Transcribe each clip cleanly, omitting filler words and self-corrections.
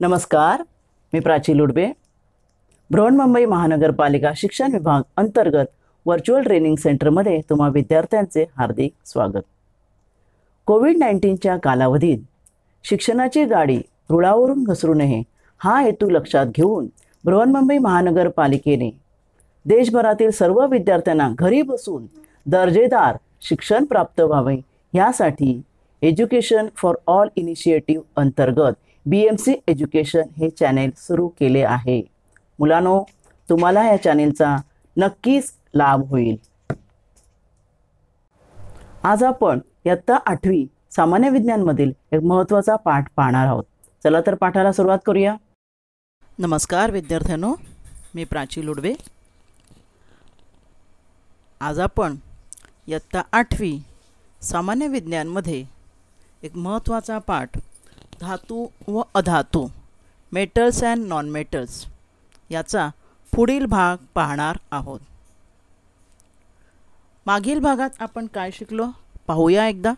नमस्कार, मी प्राची लुडबे. बृहन्मुंबई महानगरपालिका शिक्षण विभाग अंतर्गत व्हर्च्युअल ट्रेनिंग सेंटरमध्ये तुम्हा विद्यार्थ्यांचे हार्दिक स्वागत. कोविड-19च्या कालावधीत शिक्षणाची गाडी रुळावरून घसरू नये हा हेतू लक्षात घेऊन बृहन्मुंबई महानगरपालिकेने देशभरातील सर्व विद्यार्थ्यांना घरी बसून दर्जेदार शिक्षण प्राप्त व्हावे यासाठी एज्युकेशन फॉर ऑल इनिशिएटिव्ह अंतर्गत BMC एज्युकेशन हे चॅनेल सुरू केले आहे. मुलांनो, तुम्हाला या चॅनेलचा नक्कीच लाभ होईल. आज आपण इयत्ता 8वी सामान्य विज्ञानमधील एक महत्त्वाचा पाठ पाहणार आहोत. चला तर पाठाला सुरुवात करूया. नमस्कार विद्यार्थ्यांनो, मी प्राची लुडबे. आज आपण इयत्ता 8वी सामान्य विज्ञानमध्ये एक महत्त्वाचा पाठ धातू व अधातू मेटल्स अँड नॉन मेटल्स याचा पुढील भाग पाहणार आहोत. मागील भागात आपण काय शिकलो पाहूया एकदा.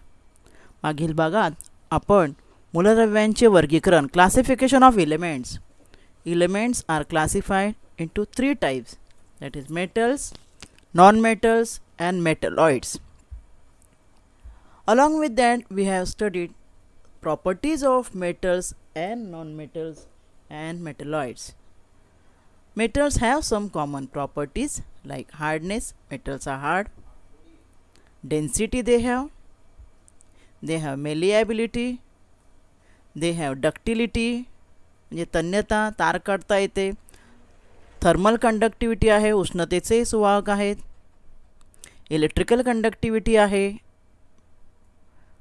मागील भागात आपण मूलद्रव्यांचे वर्गीकरण classification of elements. Elements are classified into 3 types, that is metals, non-metals and metalloids. Along with that we have studied properties of metals and non-metals and metalloids. Metals have some common properties like hardness, metals are hard, density they have malleability, they have ductility म्हणजे तन्यता, तार काढता येते, thermal conductivity आहे, उष्णतेचे सुवाहक आहेत, electrical conductivity आहे,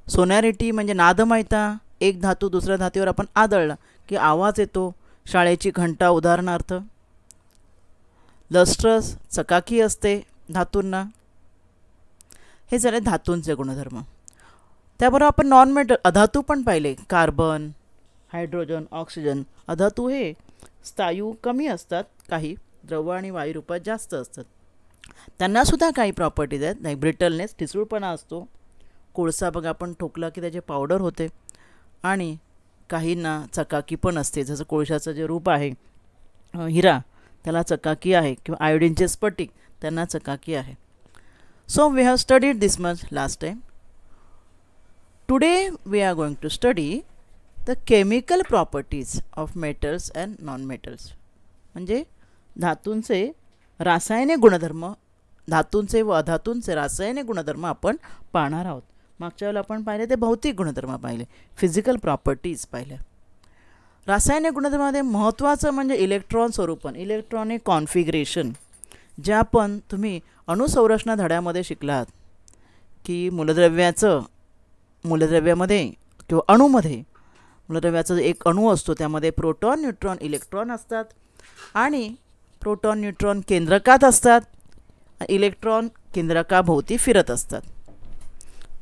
सोनॅरिटी म्हणजे नादमयता, एक धातू दुसऱ्या धातूवर आपण आदळला की आवाज येतो, शाळेची घंटा उदाहरणार्थ, लस्ट्रस चकाकी असते धातूंना. हे झाले धातूंचे गुणधर्म. त्याबरोबर आपण नॉन मेटल अधातू पण पाहिले. Carbon, hydrogen, oxygen. अधातू हे स्थायू कमी असतात, काही द्रव आणि वायू रूपात जास्त असतात. त्यांनासुद्धा काही प्रॉपर्टीज आहेत, लाईक ब्रिटलनेस, ठिसूळपणा असतो. कोळसा बघा आपण ठोकला की त्याचे पावडर होते, आणि काहींना चकाकी पण असते, जसं कोळशाचं जे रूप आहे हिरा त्याला चकाकी आहे, किंवा आयोडीनचे स्फटिक त्यांना चकाकी आहे. So we have studied this much last time. Today we are going to study the chemical properties of metals and non metals. म्हणजे धातूंचे रासायनिक गुणधर्म, धातूंचे व अधातूंचे रासायनिक गुणधर्म आपण पाहणार आहोत. मागच्या वेळेला आपण पाहिले ते भौतिक गुणधर्म पाहिले, फिजिकल प्रॉपर्टीज पाहिल्या. रासायनिक गुणधर्मामध्ये महत्त्वाचं म्हणजे इलेक्ट्रॉन स्वरूपन, इलेक्ट्रॉनिक कॉन्फिगरेशन. जे आपण तुम्ही अणुसंरचना धड्यामध्ये शिकलात की मूलद्रव्यामध्ये किंवा अणूमध्ये मूलद्रव्याचा एक अणू असतो, त्यामध्ये प्रोटॉन, न्यूट्रॉन, इलेक्ट्रॉन असतात, आणि प्रोटॉन न्यूट्रॉन केंद्रकात असतात, इलेक्ट्रॉन केंद्रकाभोवती फिरत असतात.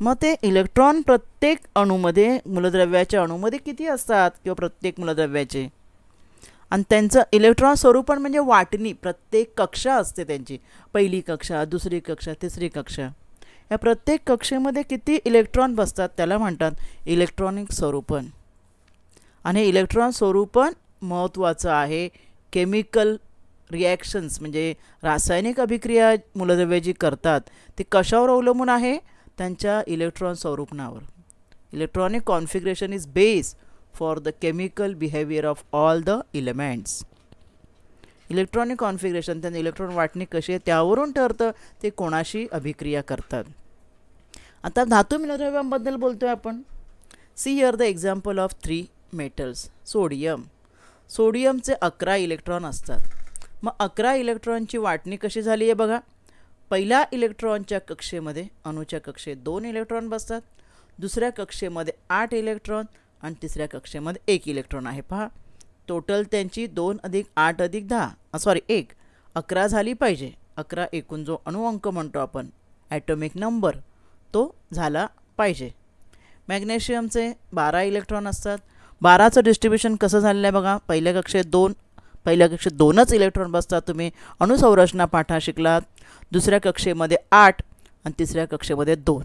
मग ते इलेक्ट्रॉन प्रत्येक अणूमध्ये, मूलद्रव्याच्या अणूमध्ये किती असतात किंवा प्रत्येक मूलद्रव्याचे, आणि त्यांचं इलेक्ट्रॉन स्वरूपण म्हणजे वाटणी. प्रत्येक कक्षा असते त्यांची, पहिली कक्षा, दुसरी कक्षा, तिसरी कक्षा. या प्रत्येक कक्षेमध्ये किती इलेक्ट्रॉन बसतात त्याला म्हणतात इलेक्ट्रॉनिक स्वरूपण. आणि इलेक्ट्रॉन स्वरूपण महत्त्वाचं आहे. केमिकल रिॲक्शन्स म्हणजे रासायनिक अभिक्रिया मूलद्रव्य जी करतात ते कशावर अवलंबून आहे, त्यांच्या इलेक्ट्रॉन स्वरूपणावर. Electronic configuration is base for the chemical behaviour of all the elements. Electronic configuration, त्यांनी इलेक्ट्रॉन वाटणी कशी आहे त्यावरून ठरतं ते कोणाशी अभिक्रिया करतात. आता धातू मूलद्रव्यांबद्दल बोलतोय आपण. See here the example of 3 metals. सोडियमचे 11 इलेक्ट्रॉन असतात. मग 11 इलेक्ट्रॉनची वाटणी कशी झाली आहे बघा. पहिल्या इलेक्ट्रॉनच्या कक्षेमध्ये, अणूच्या कक्षेत 2 इलेक्ट्रॉन बसतात, दुसऱ्या कक्षेमध्ये 8 इलेक्ट्रॉन, आणि तिसऱ्या कक्षेमध्ये 1 इलेक्ट्रॉन आहे. पहा, टोटल त्यांची 2 अधिक 8 अधिक 10 1 11 झाली पाहिजे. 11 एकूण जो अणुअंक म्हणतो आपण, ॲटॉमिक नंबर, तो झाला पाहिजे. मॅग्नेशियमचे 12 इलेक्ट्रॉन असतात. 12चं डिस्ट्रीब्युशन कसं झालेलं आहे बघा. पहिल्या कक्षेत 2च इलेक्ट्रॉन बसतात. तुम्ही अणुसंरचना पाठा शिकलात. दुसऱ्या कक्षेमध्ये 8 आणि तिसऱ्या कक्षेमध्ये 2.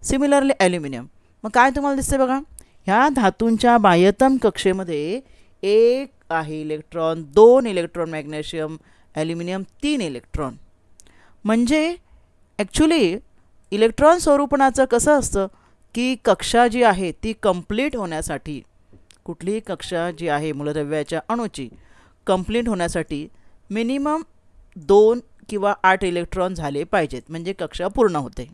Similarly aluminium. मग काय तुम्हाला दिसते बघा, ह्या धातूंच्या बाह्यतम कक्षेमध्ये 1 आहे electron, 2 electron magnesium, aluminium 3 electron. म्हणजे ॲक्च्युली इलेक्ट्रॉन स्वरूपणाचं कसं असतं की कक्षा जी आहे ती कंप्लीट होण्यासाठी, कुठलीही कक्षा जी आहे मूलद्रव्याच्या अणूची कंप्लीट होण्यासाठी मिनिमम 2 किंवा 8 इलेक्ट्रॉन झाले पाहिजेत, म्हणजे कक्षा पूर्ण होते.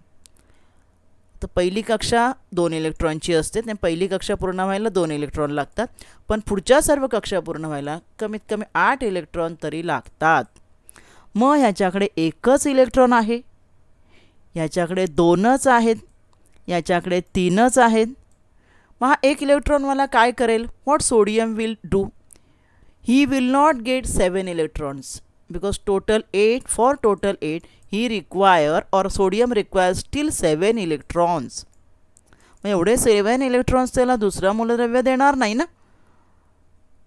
तर पहिली कक्षा 2 इलेक्ट्रॉनची असते, आणि पहिली कक्षा पूर्ण व्हायला 2 इलेक्ट्रॉन लागतात, पण पुढच्या सर्व कक्षा पूर्ण व्हायला कमीत कमी 8 इलेक्ट्रॉन तरी लागतात. मग ह्याच्याकडे एकच इलेक्ट्रॉन आहे, ह्याच्याकडे 2च आहेत, याच्याकडे 3च आहेत. मग हा एक इलेक्ट्रॉन मला काय करेल? What sodium will do? He will not gate 7 electrons because total 8, for total 8 he require or sodium requires still 7 electrons. मग एवढे 7 इलेक्ट्रॉन्स त्याला दुसरा मूलद्रव्य देणार नाही ना,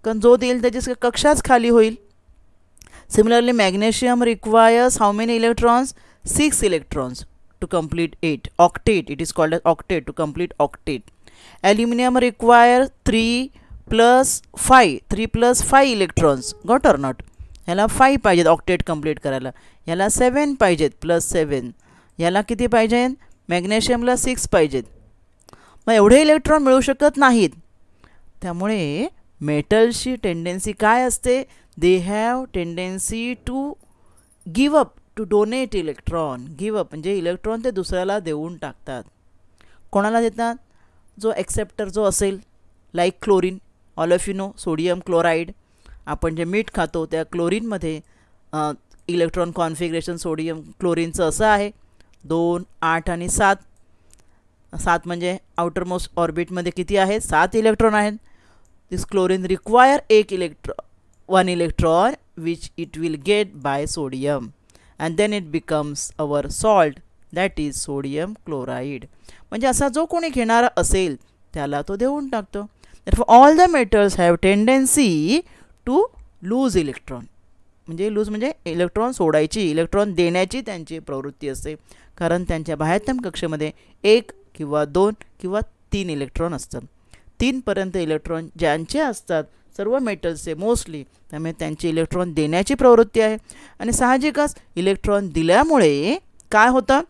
कारण जो देईल त्याची कक्षाच खाली होईल. Similarly magnesium requires how many electrons? 6 electrons to complete 8. Octet, it is called as octet, to complete octet. Aluminum require 3 plus 5, 3 plus 5 electrons. Got or not? ह्याला 5 पाहिजेत ऑक्टेट कंप्लीट करायला, ह्याला 7 पाहिजेत प्लस 7, ह्याला किती पाहिजेत? मॅग्नेशियमला 6 पाहिजेत. मग एवढे इलेक्ट्रॉन मिळू शकत नाहीत. त्यामुळे मेटल्सची टेंडन्सी काय असते? They have tendency to give up, to donate electron. Give up म्हणजे इलेक्ट्रॉन ते दुसऱ्याला देऊन टाकतात. कोणाला देतात? जो ॲक्सेप्टर जो असेल, like chlorine. All of you no sodium chloride. आपण जे मीठ खातो त्या क्लोरीनमध्ये इलेक्ट्रॉन कॉन्फिगरेशन सोडियम क्लोरीनचं असं आहे 2, 8 आणि 7. 7 म्हणजे आउटर मोस्ट ऑर्बिटमध्ये किती आहेत? 7 इलेक्ट्रॉन आहेत. This chlorine require 1 electron which it will get by sodium, and then it becomes our salt, that is sodium chloride. म्हणजे असा जो कोणी घेणारा असेल त्याला तो देऊन टाकतो. Therefore all the metals have tendency to lose electron. म्हणजे लूज म्हणजे इलेक्ट्रॉन सोडायची, इलेक्ट्रॉन देण्याची त्यांची प्रवृत्ती असते, कारण त्यांच्या बाह्यतम कक्षेमध्ये 1 किंवा 2 किंवा 3 इलेक्ट्रॉन असतात. 3पर्यंत इलेक्ट्रॉन ज्यांचे असतात सर्व मेटल्सचे मोस्टली, त्यामुळे त्यांची इलेक्ट्रॉन देण्याची प्रवृत्ती आहे. आणि साहजिकच इलेक्ट्रॉन दिल्यामुळे काय होतं?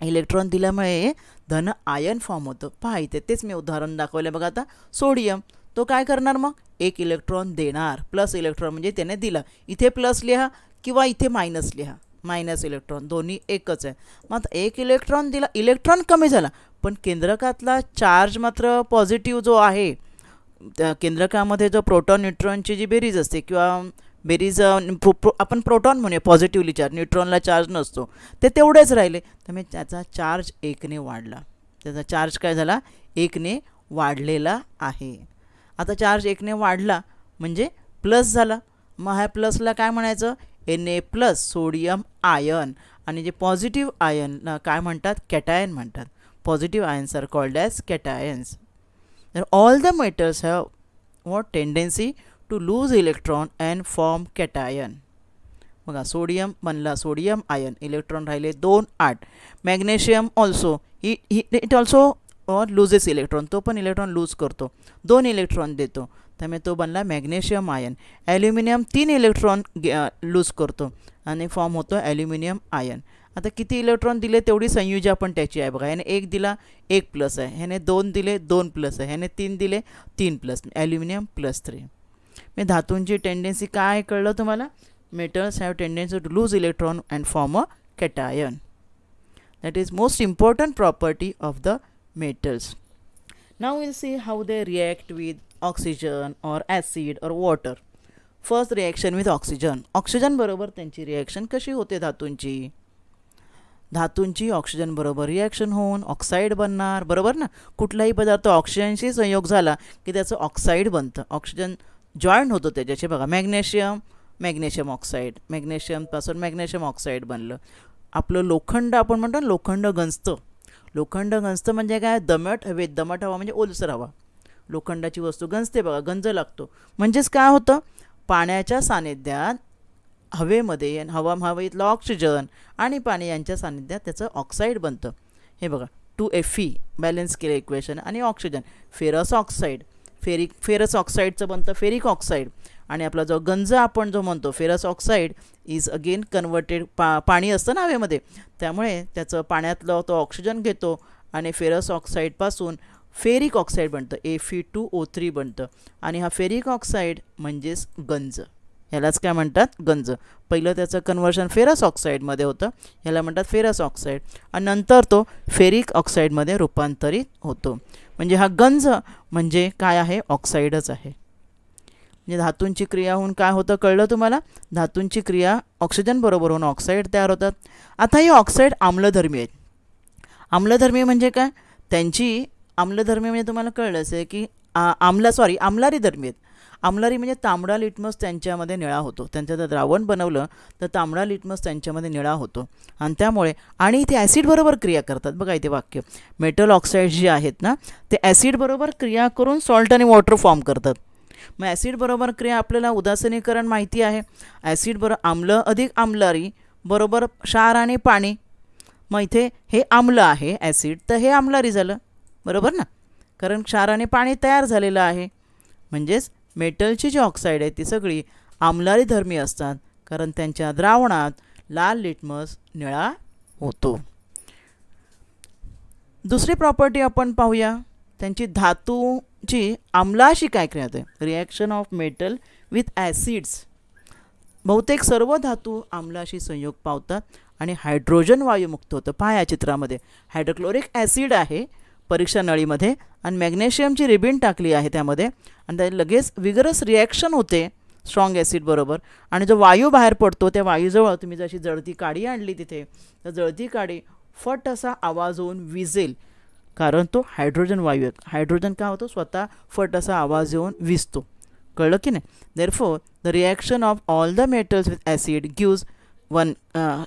इलेक्ट्रॉन दिल्यामुळे धन आयन फॉर्म होतं. पहा इथे तेच मी उदाहरण दाखवलं बघा. आता सोडियम तो काय करणार? मग 1 इलेक्ट्रॉन देणार, प्लस इलेक्ट्रॉन म्हणजे त्याने दिला. इथे प्लस लिहा किंवा इथे मायनस लिहा, मायनस इलेक्ट्रॉन दोन्ही एकच आहे. मग आता 1 इलेक्ट्रॉन दिला, इलेक्ट्रॉन कमी झाला, पण केंद्रकातला चार्ज मात्र पॉझिटिव्ह जो आहे, त्या केंद्रकामध्ये जो प्रोटॉन न्यूट्रॉनची जी बेरीज असते किंवा बेरीज आपण प्रोटॉन म्हणूया पॉझिटिव्हली चार्ज, न्यूट्रॉनला चार्ज नसतो, ते तेवढेच राहिले. त्यामुळे त्याचा चार्ज 1ने वाढला. त्याचा चार्ज काय झाला? 1ने वाढलेला आहे. आता चार्ज 1ने वाढला म्हणजे प्लस झाला. मग ह्या प्लसला काय म्हणायचं? Na+ sodium ion. आणि जे पॉझिटिव्ह आयनला काय म्हणतात? कॅटायन म्हणतात. Positive ions are called as cations. तर all the metals have what tendency to lose electron and form cation. बघा सोडियम बनला सोडियम आयन, इलेक्ट्रॉन राहिले 2, 8. Magnesium also it also loses electron, तो पण इलेक्ट्रॉन लूज करतो, 2 electron देतो, त्यामुळे तो बनला magnesium ion. Aluminium 3 electron lose करतो आणि फॉर्म होतो ॲल्युमिनियम आयन. आता किती इलेक्ट्रॉन दिले तेवढी संयुजा पण त्याची आहे बघा. ह्याने 1 दिला 1 प्लस आहे, ह्याने 2 दिले 2 प्लस आहे, ह्याने 3 दिले 3 प्लस, ॲल्युमिनियम +3. मी धातूंची टेंडन्सी काय कळलं तुम्हाला? Metals have tendency to lose electron and form a cation. That is most important property of the metals. Now we'll see how they react with oxygen or acid or water. First reaction with oxygen. Oxygen बरोबर त्यांची reaction कशी होते धातूंची? धातूंची oxygen बरोबर reaction होऊन oxide बनणार, बरोबर ना? कुठलाही पदार्थ ऑक्सिजनशी संयोग झाला की त्याचं ऑक्साईड बनतं, ऑक्सिजन जॉईंट होतो त्याच्याशी. बघा मॅग्नेशियम ऑक्साईड, मॅग्नेशियमपासून मॅग्नेशियम ऑक्साईड बनलं. आपलं लोखंड आपण म्हणतो लोखंड गंजतं. लोखंड गंजतं म्हणजे काय? दमट हवेत, दमट हवा म्हणजे ओलसर हवा. लोखंडाची वस्तू गंजते बघा, गंज लागतो. म्हणजेच काय होतं? पाण्याच्या सानिध्यात हवेमध्ये हवेतलं ऑक्सिजन आणि पाणी यांच्या सानिध्यात त्याचं ऑक्साईड बनतं. हे बघा 2Fe बॅलन्स केलं इक्वेशन. आणि ऑक्सिजन फेरस ऑक्साईड. फेरस ऑक्साईडचं बनतं फेरिक ऑक्साईड. आणि आपला जो गंज आपण जो म्हणतो ferrous oxide is again converted पाणी असतं ना हवेमध्ये, त्यामुळे त्याचं पाण्यातलं तो ऑक्सिजन घेतो आणि फेरस ऑक्साईडपासून फेरिक ऑक्साईड बनतं, Fe2O3 बनतं. आणि हा फेरिक ऑक्साईड म्हणजेच गंज, ह्यालाच काय म्हणतात गंज. पहिलं त्याचं कन्वर्शन फेरस ऑक्साईडमध्ये होतं, ह्याला म्हणतात फेरस ऑक्साईड, आणि नंतर तो फेरिक ऑक्साईडमध्ये रूपांतरित होतो. म्हणजे हा गंज म्हणजे काय आहे, ऑक्साईडच आहे. म्हणजे धातूंची क्रिया होऊन काय होतं कळलं तुम्हाला, धातूंची क्रिया ऑक्सिजन बरोबर होऊन ऑक्साईड तयार होतात. आता ही ऑक्साईड आम्लधर्मी आहेत. आम्लधर्मी म्हणजे काय, त्यांची आम्लधर्मी म्हणजे तुम्हाला कळलं असेल की आम्लारी धर्मी आहेत. आम्लारी म्हणजे तांबडा लिटमस त्यांच्यामध्ये निळा होतो. त्यांचं जर द्रावण बनवलं तर तांबडा लिटमस त्यांच्यामध्ये निळा होतो, आणि त्यामुळे आणि ते ॲसिडबरोबर क्रिया करतात. बघा इथे वाक्य, मेटल ऑक्साईड जे आहेत ना ते ॲसिडबरोबर क्रिया करून सॉल्ट आणि वॉटर फॉर्म करतात. मग ॲसिडबरोबर क्रिया आपल्याला उदासीनीकरण माहिती आहे. ॲसिड बरोबर आम्ल अधिक आम्लारी बरोबर क्षार आणि पाणी. मग इथे हे आम्ल आहे ॲसिड, तर हे आम्लारी झालं, बरोबर ना, कारण क्षार आणि पाणी तयार झालेलं आहे. म्हणजेच मेटलची जी ऑक्साईड आहे ती सगळी आम्लारी धर्मी असतात, कारण त्यांच्या द्रावणात लाल लिटमस निळा होतो. दुसरी प्रॉपर्टी आपण पाहूया, त्यांची धातूची आम्लाशी काय क्रिया होते, reaction of metal with acids. बहुतेक सर्व धातू आम्लाशी संयोग पावतात आणि हायड्रोजन वायू मुक्त होतं. पहा या चित्रामध्ये हायड्रोक्लोरिक ॲसिड आहे परीक्षा नळीमध्ये, आणि मॅग्नेशियमची रिबीन टाकली आहे त्यामध्ये, आणि त्या लगेच विगरस रिॲक्शन होते स्ट्रॉंग ॲसिड बरोबर, आणि जो वायू बाहेर पडतो त्या वायूजवळ तुम्ही जशी जळती काडी आणली तिथे, तर जळती काडी फट असा आवाज होऊन विजेल, कारण तो हायड्रोजन वायू आहे. हायड्रोजन काय होतो, स्वतः फट असा आवाज येऊन विजतो. कळलं की नाही. Therefore the reaction of all the metals with acid gives one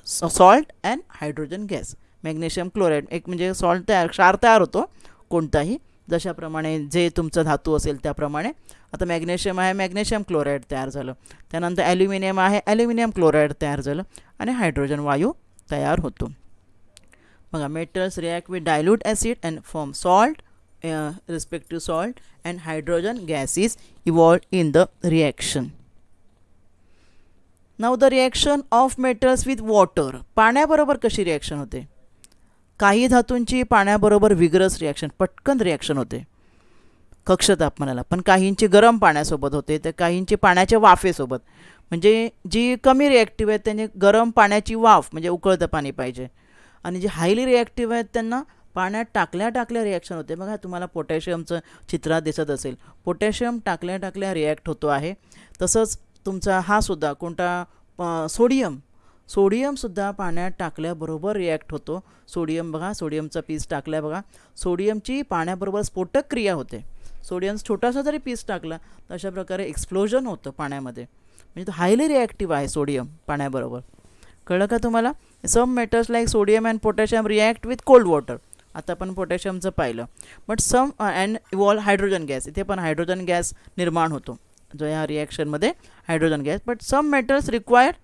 salt and hydrogen gas. Magnesium chloride एक म्हणजे सॉल्ट क्षार तयार होतो कोणताही, जशाप्रमाणे जे तुमचं धातू असेल त्याप्रमाणे. आता मॅग्नेशियम आहे, मॅग्नेशियम क्लोराईड तयार झालं. त्यानंतर ॲल्युमिनियम आहे, ॲल्युमिनियम क्लोराईड तयार झालं, आणि हायड्रोजन वायू तयार होतो. बघा, metals react with dilute acid and form salt respective salt and hydrogen gases evolve in the reaction. Now the reaction of metals with water. पाण्याबरोबर कशी रिॲक्शन होते. काही धातूंची पाण्याबरोबर विगरस रिॲक्शन, पटकन रिॲक्शन होते कक्ष तापमानाला, पण काहींची गरम पाण्यासोबत होते, तर काहींची पाण्याच्या वाफेसोबत. म्हणजे जी कमी रिॲक्टिव्ह आहेत त्यांनी गरम पाण्याची वाफ म्हणजे उकळतं पाणी पाहिजे, आणि जे हायली रिॲक्टिव्ह आहेत त्यांना पाण्यात टाकल्या टाकल्या रिॲक्शन होते. बघा तुम्हाला पोटॅशियमचं चित्रात दिसत असेल, पोटॅशियम टाकल्या टाकल्या रिॲक्ट होतो आहे. तसंच तुमचा हा सुद्धा कोणता सोडियमसुद्धा पाण्यात टाकल्याबरोबर रिॲक्ट होतो. सोडियम बघा, सोडियमचा पीस टाकल्या बघा, सोडियमची पाण्याबरोबर स्फोटक क्रिया होते. सोडियम छोटासा जरी पीस टाकला तर अशा प्रकारे एक्सप्लोजन होतं पाण्यामध्ये. म्हणजे तो हायली रिॲक्टिव्ह आहे सोडियम पाण्याबरोबर. कळलं का तुम्हाला. Some metals like sodium and potassium react with cold water. आता आपण पोटॅशियमचं पाहिलं, but some and evolve hydrogen gas. इथे पण हायड्रोजन गॅस निर्माण होतो जो या रिॲक्शनमध्ये hydrogen gas. But some metals required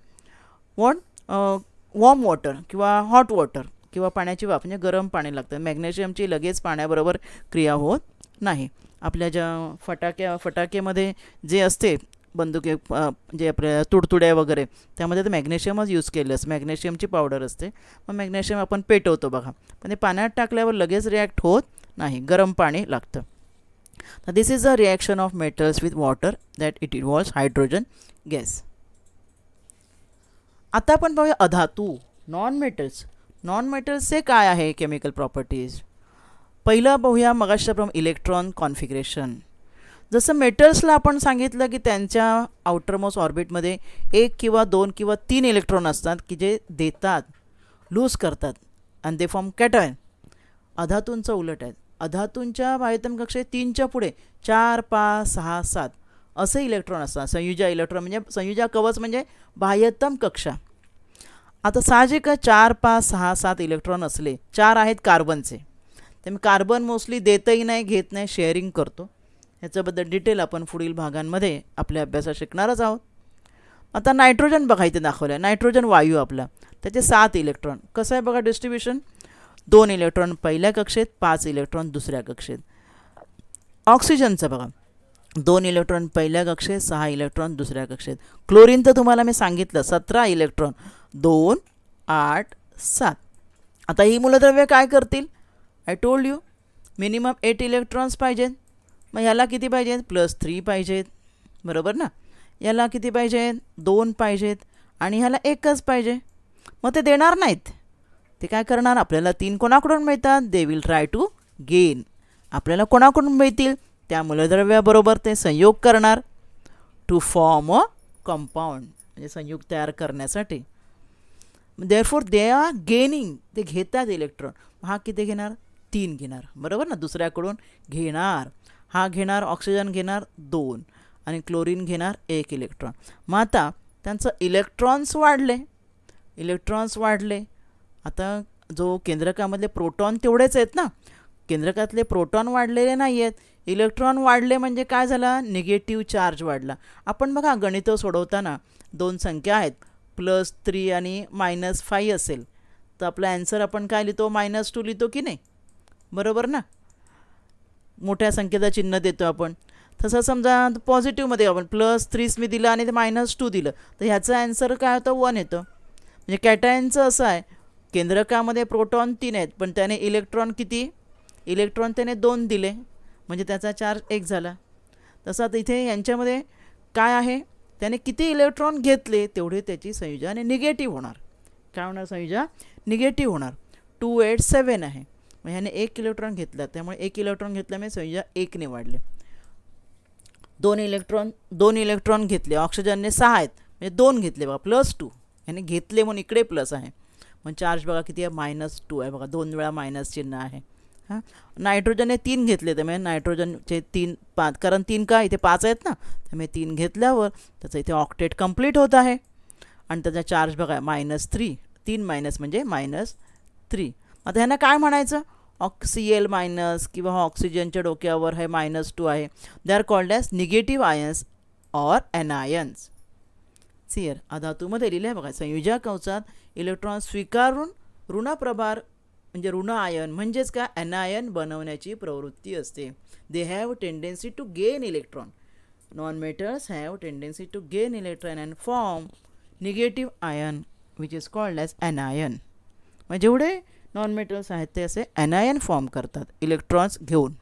warm water किंवा हॉट वॉटर किंवा पाण्याची वाफ म्हणजे गरम पाणी लागतं. मॅग्नेशियमची लगेच पाण्याबरोबर क्रिया होत नाही. आपल्या ज्या फटाक्यामध्ये जे असते बंदुके जे आपल्या तुडतुड्या वगैरे त्यामध्ये तर मॅग्नेशियमच यूज केलं असतं, मॅग्नेशियमची पावडर असते. मग मॅग्नेशियम आपण पेटवतो बघा, पण ते पाण्यात टाकल्यावर लगेच रिॲक्ट होत नाही, गरम पाणी लागतं. तर this is a reaction of metals with water that it involves hydrogen gas. आता आपण पाहूया अधातू, नॉन मेटल्स. नॉन मेटल्सचे काय आहे केमिकल प्रॉपर्टीज. पहिलं पाहूया मगाच्याप्रमाणे इलेक्ट्रॉन कॉन्फिगरेशन. जसं मेटल्सला आपण सांगितलं की त्यांच्या आउटरमोस्ट ऑर्बिटमध्ये 1 किंवा 2 किंवा 3 इलेक्ट्रॉन असतात की जे देतात, लूज करतात, आणि दे फॉर्म कॅटायन. अधातूंचं उलट आहे. अधातूंच्या बाह्यतम कक्षेत 3च्या पुढे 4, 5, 6, 7 असे इलेक्ट्रॉन असतात. संयुजा इलेक्ट्रॉन म्हणजे संयुजा कवच म्हणजे बाह्यतम कक्षा. आता साहजिकच 4, 5, 6, 7 इलेक्ट्रॉन असले, 4 आहेत कार्बनचे, त्यामुळे कार्बन मोस्टली देतही नाही, घेत नाही, शेअरिंग करतो. ह्याच्याबद्दल डिटेल आपण पुढील भागांमध्ये आपल्या अभ्यासात शिकणारच आहोत. आता नायट्रोजन बघा इथे दाखवलं आहे. नायट्रोजन वायू आपला, त्याचे 7 इलेक्ट्रॉन. कसं आहे बघा डिस्ट्रीब्युशन. 2 इलेक्ट्रॉन पहिल्या कक्षेत, 5 इलेक्ट्रॉन दुसऱ्या कक्षेत. ऑक्सिजनचं बघा, 2 इलेक्ट्रॉन पहिल्या कक्षेत, 6 इलेक्ट्रॉन दुसऱ्या कक्षेत. क्लोरीन तर तुम्हाला मी सांगितलं 17 इलेक्ट्रॉन, 2 8 7. आता ही मूलद्रव्य काय करतील? I told you minimum 8 electrons पाहिजेत. मग ह्याला किती पाहिजेत? +3 पाहिजेत, बरोबर ना. याला किती पाहिजेत? 2 पाहिजेत आणि ह्याला 1च पाहिजे. मग ते देणार नाहीत. ते काय करणार? आपल्याला 3 कोणाकडून मिळतात? They will try to gain. आपल्याला कोणाकडून मिळतील? त्या मूलद्रव्याबरोबर ते संयोग करणार टू फॉर्म अ कंपाऊंड, म्हणजे संयुग तयार करण्यासाठी. देअरफॉर दे आर गेनिंग, ते घेतात इलेक्ट्रॉन. हा किती घेणार? 3 घेणार, बरोबर ना. दुसऱ्याकडून घेणार, हा घेणार, ऑक्सिजन घेणार 2 आणि क्लोरीन घेणार 1 इलेक्ट्रॉन. मग आता त्यांचं इलेक्ट्रॉन्स वाढले. आता जो केंद्रकामधले प्रोटॉन तेवढेच आहेत ना, केंद्रकातले प्रोटॉन वाढलेले नाही आहेत. इलेक्ट्रॉन वाढले म्हणजे काय झालं? निगेटिव्ह चार्ज वाढला. आपण बघा गणित सोडवताना 2 संख्या आहेत, +3 आणि -5 असेल तर आपला ॲन्सर आपण काय लिहितो? -2 लिहितो की नाही, बरोबर ना. मोठ्या संख्येचं चिन्ह देतो आपण. तसं समजा पॉझिटिव्हमध्ये आपण +3 मी दिलं आणि ते -2 दिलं तर ह्याचं ॲन्सर काय होतं? 1 येतं. म्हणजे कॅटायनचं असं आहे, केंद्रकामध्ये प्रोटॉन 3 आहेत पण त्याने इलेक्ट्रॉन किती? इलेक्ट्रॉन त्याने 2 दिले म्हणजे त्याचा चार्ज 1 झाला. तसं इथे यांच्यामध्ये काय आहे? त्याने किती इलेक्ट्रॉन घेतले तेवढे त्याची संयोजन आणि निगेटिव्ह होणार. काय होणार? संयोजन निगेटिव्ह होणार. 2 8 7 आहे. मग ह्याने 1 इलेक्ट्रॉन घेतला त्यामुळे 1 इलेक्ट्रॉन घेतल्यामुळे संयोजन 1 ने वाढले. 2 इलेक्ट्रॉन घेतले, ऑक्सिजनने 6 आहेत म्हणजे 2 घेतले बघा, +2 ह्याने घेतले म्हणून इकडे प्लस आहे. मग चार्ज बघा किती आहे? -2 आहे बघा, 2 वेळा मायनस चिन्ह आहे. हां, नायट्रोजनने 3 घेतले त्यामुळे नायट्रोजनचे 3 5, कारण 3 का इथे 5 आहेत ना, त्यामुळे 3 घेतल्यावर त्याचं इथे ऑक्टेट कंप्लीट होत आहे आणि त्याचा चार्ज बघा -3. 3 मायनस म्हणजे -3. आता ह्यांना काय म्हणायचं? Cl मायनस किंवा ऑक्सिजनच्या डोक्यावर हे -2 आहे. They are called as negative ions or anions. सियर अधातूमध्ये लिहिले आहे बघा, संयोजक कंसात इलेक्ट्रॉन स्वीकारून ऋणप्रभार म्हणजे ऋण आयन म्हणजेच का एनायन बनवण्याची प्रवृत्ती असते. They have tendency to gain electron. Non metals have tendency to gain electron and form negative ion which is called as anion. म्हणजे जेवढे नॉन मेटल्स आहेत ते असे एनायन फॉर्म करतात इलेक्ट्रॉन्स घेऊन.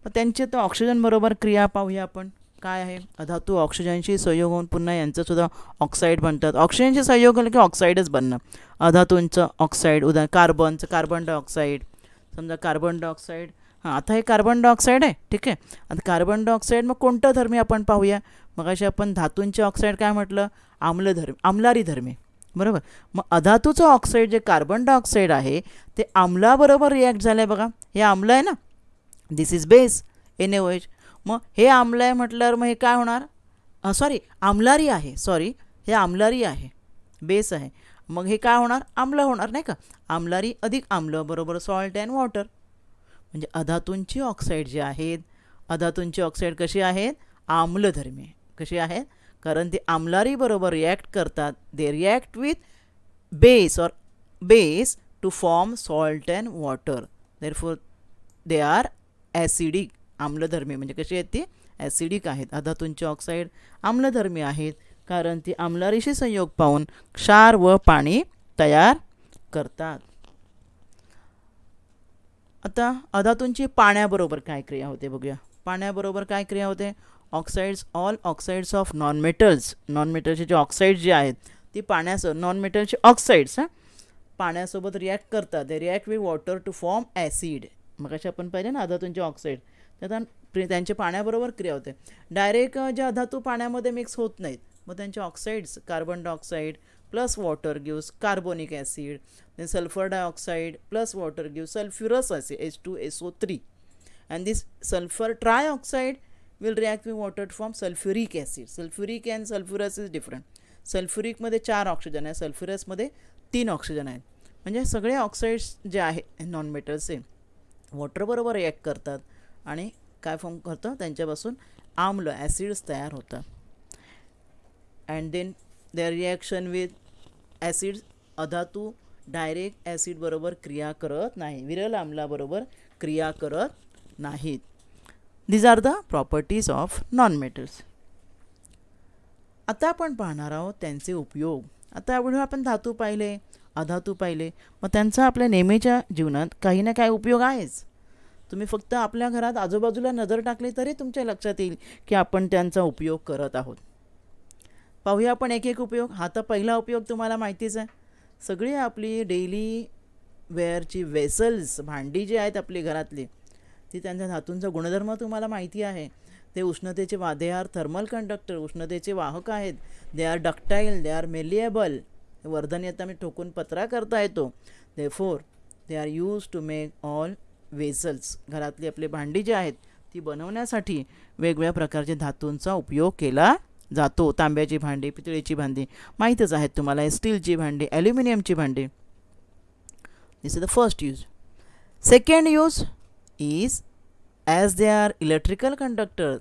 मग त्यांचे तर ऑक्सिजन बरोबर क्रिया पाहूया आपण. काय आहे? अधातू ऑक्सिजनशी संयोग होऊन पुन्हा यांचंसुद्धा ऑक्साईड बनतात. ऑक्सिजनशी संयोग झाला की ऑक्साईडच बनणं. अधातूंचं ऑक्साईड, कार्बनचं कार्बन डायऑक्साईड. समजा कार्बन डायऑक्साईड, हां आता हे कार्बन डायऑक्साईड आहे, ठीक आहे. आता कार्बन डायऑक्साईड मग कोणतं धर्मी आपण पाहूया. मग असे आपण धातूंचे ऑक्साईड काय म्हटलं? आम्लारी धर्मी, बरोबर. मग अधातूचं ऑक्साईड जे कार्बन डायऑक्साईड आहे ते आम्लाबरोबर रिॲक्ट झालं आहे बघा. हे आम्ल आहे ना, दिस इज बेस NaOH. मग हे आम्ल आहे म्हटल्यावर मग हे काय होणार? आम्लारी आहे, हे आम्लारी आहे, बेस आहे. मग हे काय होणार? आम्ल होणार नाही का. आम्लारी अधिक आम्ल बरोबर सॉल्ट अँड वॉटर. म्हणजे अधातूंची ऑक्साईड जे आहेत, अधातूंची ऑक्साईड कशी आहेत? आम्लधर्मी. कशी आहेत? कारण ते आम्लारी बरोबर रिॲक्ट करतात. They react with base to form salt and water. Therefore they are acidic. आम्लधर्मी म्हणजे कशी आहेत ती? ॲसिडिक आहेत. अधातूंचे ऑक्साईड आम्लधर्मी आहेत कारण ती आम्लारीशी संयोग पाहून क्षार व पाणी तयार करतात. आता अधातूंची पाण्याबरोबर काय क्रिया होते बघूया. पाण्याबरोबर काय क्रिया होते? ऑल ऑक्साईड्स ऑफ नॉन मेटलचे जे ऑक्साईड जे आहेत ती पाण्यासोबत, नॉन मेटलचे ऑक्साईड्स पाण्यासोबत रिॲक्ट करतात. They react with water to form acid. मग अशा आपण पाहिजे ना अधातूंचे ऑक्साईड, त्यांचे पाण्याबरोबर क्रिया होते. डायरेक्ट ज्या धातू पाण्यामध्ये मिक्स होत नाहीत मग त्यांचे oxides, carbon dioxide plus water gives carbonic acid. Then sulphur dioxide plus water gives sulphurous acid H2SO3. And this sulphur trioxide will react with water to form sulfuric acid. Sulfuric and sulfurous is different. सल्फ्युरिकमध्ये 4 oxygen आहे, सल्फ्युरसमध्ये 3 oxygen आहेत. म्हणजे सगळे oxides जे आहे non मेटल्सचे वॉटरबरोबर react करतात आणि काय form करतं? त्यांच्यापासून आम्ल ॲसिड्स तयार होतात. And then their reaction with acids. अधातू डायरेक्ट ॲसिड बरोबर क्रिया करत नाही, विरल आम्लाबरोबर क्रिया करत नाहीत. These are the properties of non metals. आता आपण पाहणार आहोत त्यांचे उपयोग. आता एवढे आपण धातू पाहिले, अधातू पाहिले, मग त्यांचा आपल्या नेहमीच्या जीवनात काही ना काही उपयोग आहेच. तुम्ही फक्त आपल्या घरात आजूबाजूला नजर टाकली तरी तुमच्या लक्षात येईल की आपण त्यांचा उपयोग करत आहोत. पाहूया आपण एक एक उपयोग. हा तर पहिला उपयोग तुम्हाला माहितीच आहे. सगळी आपली डेली वेअरची वेसल्स, भांडी जी आहेत आपली घरातली, ती त्यांच्या धातूंचा गुणधर्म तुम्हाला माहिती आहे. ते उष्णतेचे दे आर थर्मल कंडक्टर, उष्णतेचे वाहक आहेत. They are ductile, they are malleable, वर्धन येता मी ठोकून पत्रा करता येतो. Therefore they are use to make all vessels. घरातली आपली भांडी जी आहेत ती बनवण्यासाठी वेगवेगळ्या प्रकारच्या धातूंचा उपयोग केला जातो. तांब्याची भांडी, पितळेची भांडी माहीतच आहेत तुम्हाला, स्टीलची भांडी, ॲल्युमिनियमची भांडी. This is the first use. Second use is as they are electrical conductor.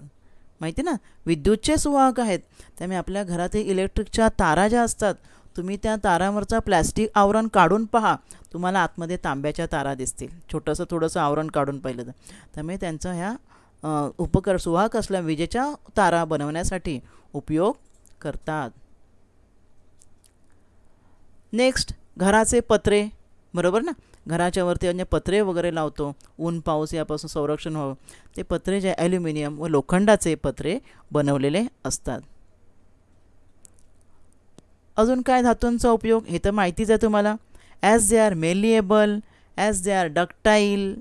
माहिती ना, विद्युतचे सुवाहक आहेत. त्यामुळे आपल्या घरातील इलेक्ट्रिकच्या तारा ज्या असतात, तुम्ही त्या तारावरचा प्लॅस्टिक आवरण काढून पहा, तुम्हाला आतमध्ये तांब्याच्या तारा दिसतील. छोटंसं थोडंसं आवरण काढून पाहिलं तर. त्यामुळे त्यांचा ह्या सुवाहक असल्या विजेच्या तारा बनवण्यासाठी उपयोग करतात. नेक्स्ट, घराचे पत्रे, बरोबर ना, घराच्या वरती म्हणजे पत्रे वगैरे लावतो, ऊन पाऊस यापासून संरक्षण व्हावं. ते पत्रे जे ॲल्युमिनियम व लोखंडाचे पत्रे बनवलेले असतात. अजून काय धातूंचा उपयोग हे तर माहितीच आहे तुम्हाला. As they are malleable, as they are ductile,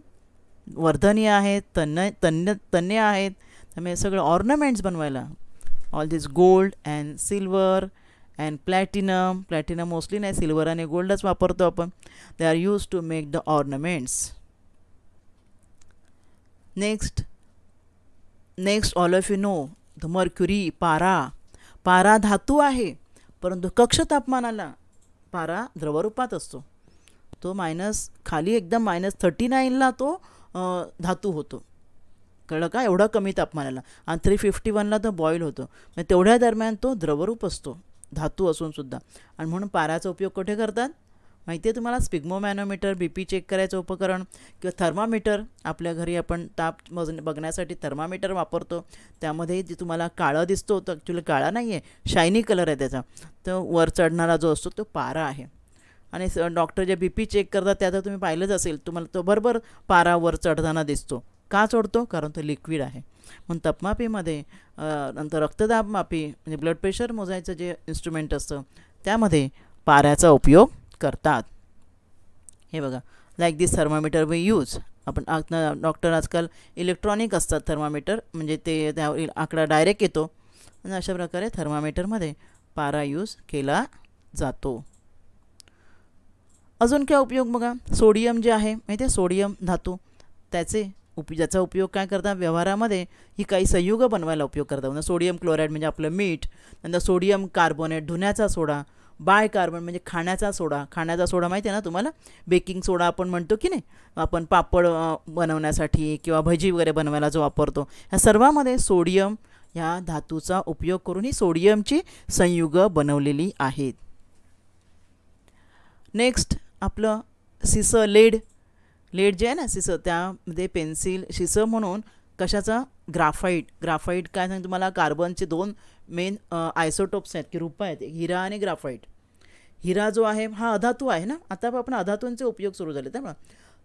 वर्धनीय आहेत, तन्य आहेत. त्यामुळे सगळं ऑर्नामेंट्स बनवायला, all this gold and silver and platinum. Platinum mostly नाही, सिल्वर आणि गोल्डच वापरतो आपण. They are use to make the ornaments. Next all of you know the mercury, पारा धातू आहे, परंतु कक्ष तापमानाला पारा द्रवरूपात असतो. तो खाली एकदम -39ला तो धातू होतो, कळलं का, एवढा कमी तापमानाला. आणि 351ला तो बॉईल होतो. म्हणजे तेवढ्या दरम्यान तो द्रवरूप असतो, धातू असून सुद्धा. आणि म्हणून पाऱ्याचा उपयोग कुठे करतात माहिती आहे तुम्हाला. स्पिग्मोमॅनोमीटर, BP चेक करायचं उपकरण, किंवा थर्मामीटर. आपल्या घरी आपण ताप बघण्यासाठी थर्मामीटर वापरतो. त्यामध्ये जे तुम्हाला काळं दिसतो, तो ॲक्च्युली काळा नाही आहे, शायनी कलर आहे त्याचा. तो वर चढणारा जो असतो तो पारा आहे. आणि डॉक्टर जे BP चेक करतात त्यात तुम्ही पाहिलंच असेल, तुम्हाला तो बरोबर पारा वर चढताना दिसतो. का चढतो? कारण तो लिक्विड आहे. म्हणून तापमापीमध्ये नंतर रक्तदाबमापी म्हणजे ब्लड प्रेशर मोजायचं जे इन्स्ट्रुमेंट असतं त्यामध्ये पाऱ्याचा उपयोग करतात. हे बघा, like this thermometer we use. आपण डॉक्टर आजकाल इलेक्ट्रॉनिक असतात थर्मामीटर, म्हणजे ते त्यावर आकडा डायरेक्ट येतो. आणि अशा प्रकारे थर्मामीटरमध्ये पारा यूज केला जातो. अजून काय उपयोग बघा, सोडियम जे आहे माहिती आहे, सोडियम धातू, ज्याचा उपयोग काय करतात व्यवहारामध्ये, ही काही संयुग बनवायला उपयोग करतात. म्हणजे सोडियम क्लोराईड म्हणजे आपलं मीठ, नंतर सोडियम कार्बोनेट धुण्याचा सोडा, बायकार्बन म्हणजे खाण्याचा सोडा माहिती आहे ना तुम्हाला, बेकिंग सोडा आपण म्हणतो की नाही, आपण पापड बनवण्यासाठी किंवा भजी वगैरे बनवायला जो वापरतो, ह्या सर्वामध्ये सोडियम ह्या धातूचा उपयोग करून ही सोडियमची संयुग बनवलेली आहेत. नेक्स्ट आपलं शिसं, लेड जे आहे ना शिसं, त्यामध्ये पेन्सिल, शिसं म्हणून कशाचा, ग्राफाईट काय सांगतो तुम्हाला, कार्बनचे 2 मेन आयसोटोप्स आहेत की रूप आहेत, हिरा आणि ग्राफाईट. हिरा जो आहे हा अधातू आहे ना, आता आपण अधातूंचे उपयोग सुरू झाले त्यामुळे.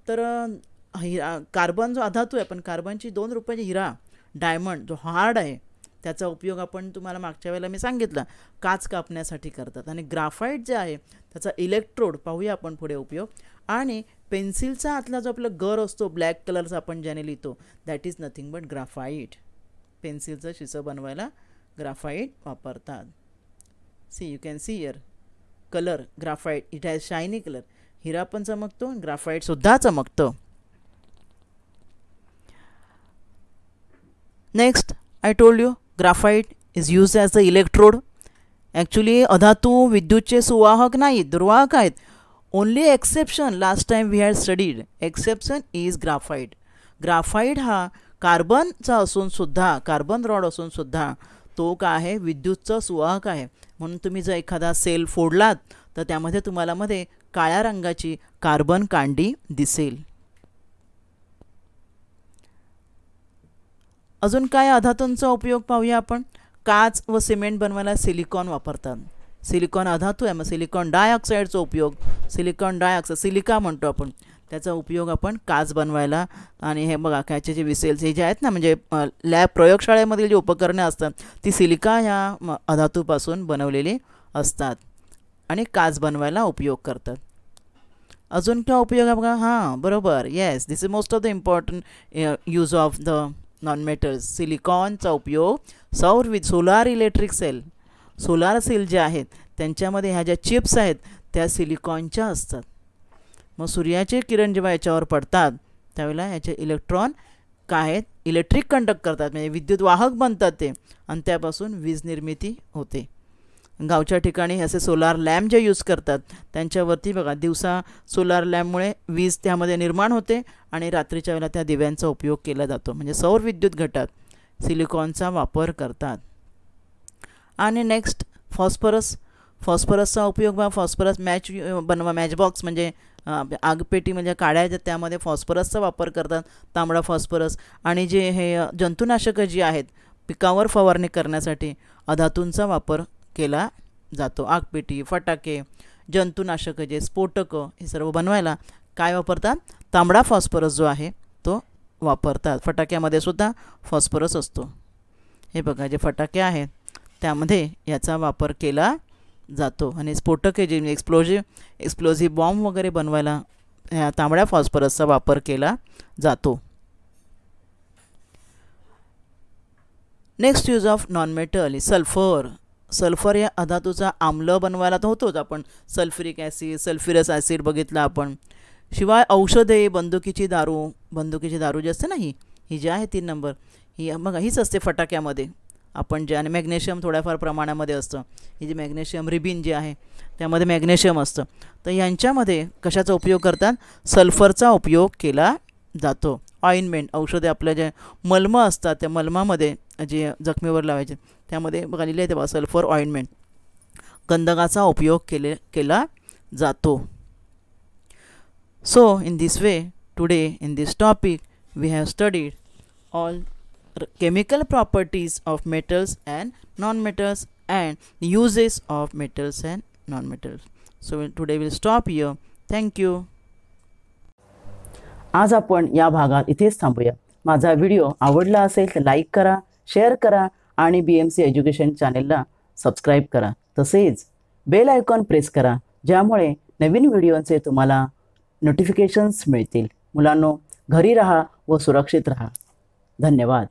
तर कार्बन जो अधातू आहे, पण कार्बनची 2 रूपाची हिरा, डायमंड जो हार्ड आहे, त्याचा उपयोग आपण तुम्हाला मागच्या वेळेला मी सांगितलं काच कापण्यासाठी करतात. आणि ग्राफाईट जे आहे त्याचा इलेक्ट्रोड, पाहूया आपण पुढे उपयोग. आणि पेन्सिलचा आतला जो आपला गर असतो ब्लॅक कलरचा आपण ज्याने लिहितो, that is nothing but graphite. पेन्सिलचं शिसं बनवायला ग्राफाईट वापरतात. See you can see here colour graphite, it has shiny colour. हिरा पण चमकतो, ग्राफाईटसुद्धा चमकतं. Next I told you graphite is use as the electrode. Actually अधातू विद्युतचे सुवाहक नाहीत, दुर्वाहक आहेत. Only exception, last time we had studied, exception is graphite. Graphite हा कार्बनचा असून सुद्धा, कार्बन रॉड असून सुद्धा तो काय आहे, विद्युतचा सुवाहक आहे. म्हणून तुम्ही जर एखादा सेल फोडलात तर त्यामध्ये तुम्हाला काळ्या रंगाची कार्बन कांडी दिसेल. अजून काय अधातूंचा उपयोग पाहूया आपण. काच व सिमेंट बनवायला सिलिकॉन वापरतात. सिलिकॉन अधातू आहे, मग सिलिकॉन डायऑक्साईडचा उपयोग, सिलिकॉन डायऑक्साईड सिलिका म्हणतो आपण, त्याचा उपयोग आपण काच बनवायला. आणि हे बघा काचेचे जे विसेल्स हे जे आहेत ना, म्हणजे लॅब प्रयोगशाळेमधील जी उपकरणे असतात ती सिलिका ह्या अधातूपासून बनवलेली असतात आणि काच बनवायला उपयोग करतात. अजून काय उपयोग आहे बघा. हां बरोबर, yes, this is most of the important use of the non metals. सिलिकॉनचा उपयोग solar electric cell, solar cell जे आहेत त्यांच्यामध्ये ह्या ज्या चिप्स आहेत त्या सिलिकॉनच्या असतात. मग सूर्याचे किरण जेव्हा याच्यावर पडतात त्यावेळेला याचे इलेक्ट्रॉन काय आहेत, इलेक्ट्रिक कंडक्ट करतात, म्हणजे विद्युत वाहक बनतात ते, आणि त्यापासून वीज निर्मिती होते. गावच्या ठिकाणी असे सोलार लॅम्प जे यूज करतात त्यांच्यावरती बघा दिवसा सोलार लॅम्पमुळे वीज त्यामध्ये निर्माण होते आणि रात्रीच्या वेळेला त्या दिव्यांचा उपयोग केला जातो. म्हणजे सौर विद्युत घटात सिलिकॉनचा वापर करतात. आणि नेक्स्ट फॉस्फरस. फॉस्फरसचा उपयोग बघा, फॉस्फरस मॅचबॉक्स म्हणजे आगपेटी म्हणजे काड्या त्यामध्ये फॉस्फरसचा वापर करतात, तांबडा फॉस्फरस. आणि जे हे जंतुनाशकं जी आहेत पिकावर फवारणी करण्यासाठी अधातूंचा वापर केला जातो. आगपेटी, फटाके, जंतुनाशकं जे स्फोटकं हे सर्व बनवायला काय वापरतात, तांबडा फॉस्फरस जो आहे तो वापरतात. फटाक्यामध्ये सुद्धा फॉस्फरस असतो. हे बघा जे फटाके आहेत त्यामध्ये याचा वापर केला जातो. आणि स्फोटके जे एक्सप्लोजिव्ह बॉम्ब वगैरे बनवायला ह्या तांबड्या फॉस्फरसचा वापर केला जातो. Next use of non metal sulphur. Sulphur या अधातूचा आम्ल बनवायला तर होतोच आपण, सल्फ्युरिक ॲसिड, सल्फ्युरस ॲसिड बघितलं आपण. शिवाय औषधे, बंदुकीची दारू जी असते ना ही जी आहे 3 नंबर ही बघा हीच असते फटाक्यामध्ये आपण जे, आणि मॅग्नेशियम थोड्याफार प्रमाणामध्ये असतं. ही जी मॅग्नेशियम रिबिन जे आहे त्यामध्ये मॅग्नेशियम असतं. तर यांच्यामध्ये कशाचा उपयोग करतात, सल्फरचा उपयोग केला जातो. ऑइंटमेंट औषधे आपल्या जे मलमं असतात त्या मलमामध्ये जे जखमेवर लावायचे त्यामध्ये बघा लिहिले आहे तेव्हा सल्फर ऑइंटमेंट, गंधकाचा उपयोग केला जातो. So in this way today in this topic we have studied all chemical properties of metals and non-metals and uses of metals and non-metals. So today we'll stop here. Thank you. आज आपण या भागात इथेच थांबूया. माझा video आवडला असेल तर लाईक करा, शेअर करा आणि BMC एज्युकेशन चॅनेलला सबस्क्राईब करा. तसेच बेल आयकॉन प्रेस करा ज्यामुळे नवीन व्हिडिओचे तुम्हाला नोटिफिकेशन्स मिळतील. मुलांनो घरी राहा व सुरक्षित राहा. धन्यवाद.